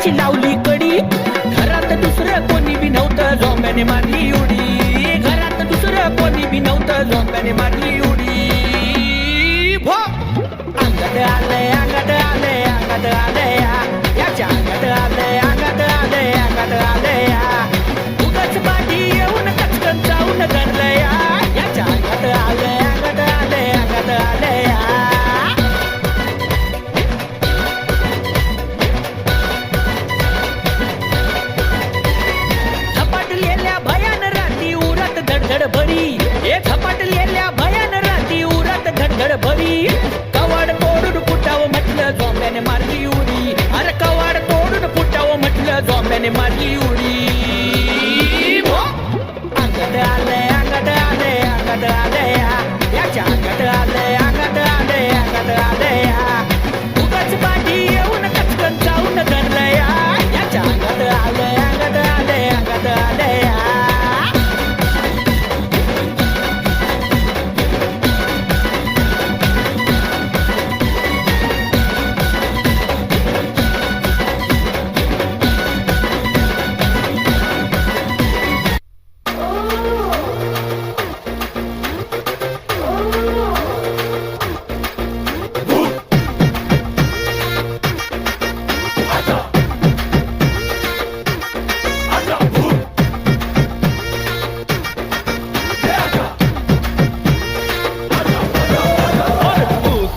दाराची लावली कडी, घरात दुसरं कोणी बी नव्हतं, झोंब्याने मारली उडी, घरात दुसरं कोणी बी नव्हतं, झोंब्याने मारली उडी. भो अंगात आलंय, अंगात आलंय, अंगात आलंय, याच्या अंगात आलंय, अंगात आलंय, अंगात आलंय, उगाच पाठी येऊन कचकन जाऊन धरलंय, याच्या अंगात आलंय, अंगात आलंय, अंगात आलंय. झपाटलेल्या भयान राती उरात धडधड भरी, हे झपाटलेल्या भयान राती उरात धडधड भरी. कवाड तोडून फुटावं म्हटलं, झोंब्याने मारली उडी, अरे कवाड तोडून फुटावं म्हटलं, झोंब्याने मारली उडी. अंगात आलंय, अंगात आलंय, अंगात आलंय, याच्या अंगात आलंय, अंगात आलंय, अंगात आलंय, उगाच पाठी येऊन कचकन जाऊन धरलंय, याच्या अंगात आलंय, अंगात आलंय, अंगात आलंय.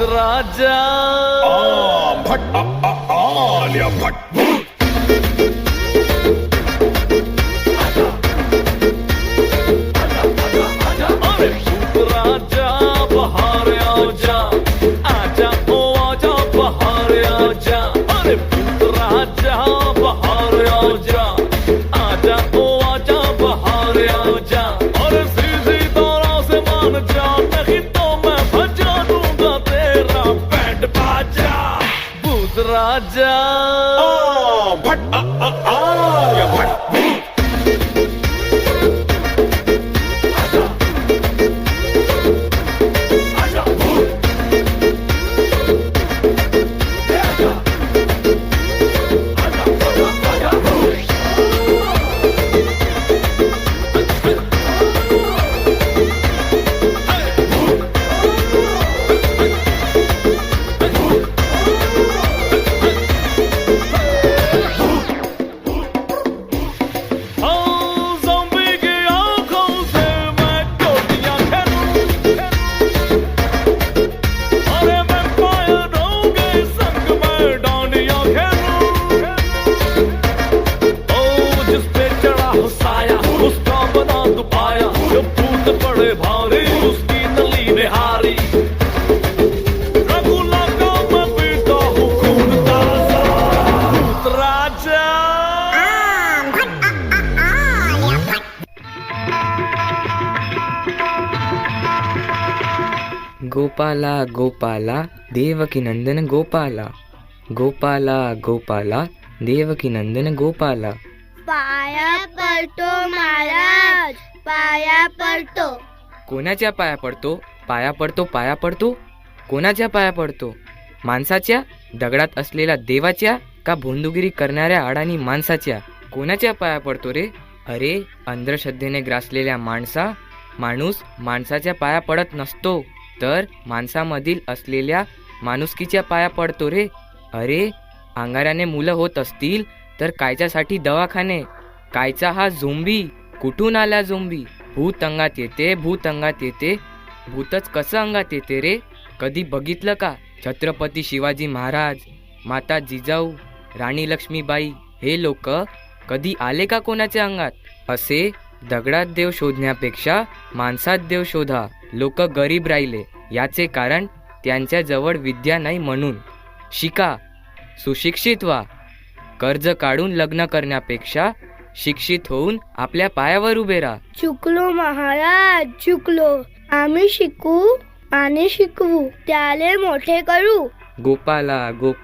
राजा भट आलिया भट. अरे भूत राजा बाहर आजा, आजा ओ आजा बाहर आजा. अरे भूत राजा बाहर आजा, आजा ओ आजा बाहर आजा. अरे सीधी तरह से मान जा, नहीं तो मैं बजा दूंगा तेरा बैंड बाजा. भूत राजा भट आलिया भट. गोपाला गोपाला देवकी नंदन गोपाला, गोपाला गोपाला देवकी नंदन गोपाला. पाया पडतो महाराज, पाया पडतो. कोणाच्या पाया पडतो? पाया पडतो, पाया पडतो. कोणाच्या पाया पडतो? माणसाच्या, दगडात असलेल्या देवाच्या, का भोंदूगिरी करणाऱ्या अडाणी माणसाच्या? कोणाच्या पाया पडतो रे? अरे अंधश्रद्धेने ग्रासलेल्या माणूस माणसाच्या पाया पडत नसतो, तर माणसामधील असलेल्या माणुसकीच्या पाया पडतो रे. अरे अंगाराने मुलं होत असतील तर कायच्यासाठी दवाखाने? कायचा हा झोंबी? कुठून आला झोंबी? भूत अंगात येते, भूत अंगात येते. भूतच कसं अंगात येते रे? कधी बघितलं का? छत्रपती शिवाजी महाराज, माता जिजाऊ, राणी लक्ष्मीबाई हे लोक कधी आले का कोणाच्या अंगात? असे दगडात देव शोधण्यापेक्षा माणसात देव शोधा. लोक गरीब राहिले याचे कारण त्यांच्याजवळ विद्या नाही म्हणून. शिका, सुशिक्षित व्हा. कर्ज काढून लग्न करण्यापेक्षा शिक्षित होऊन आपल्या पायावर उभे राहा. चुकलो महाराज, चुकलो. आम्ही शिकू आणि शिकवू, त्याले मोठे करू. गोपाला गोपाला.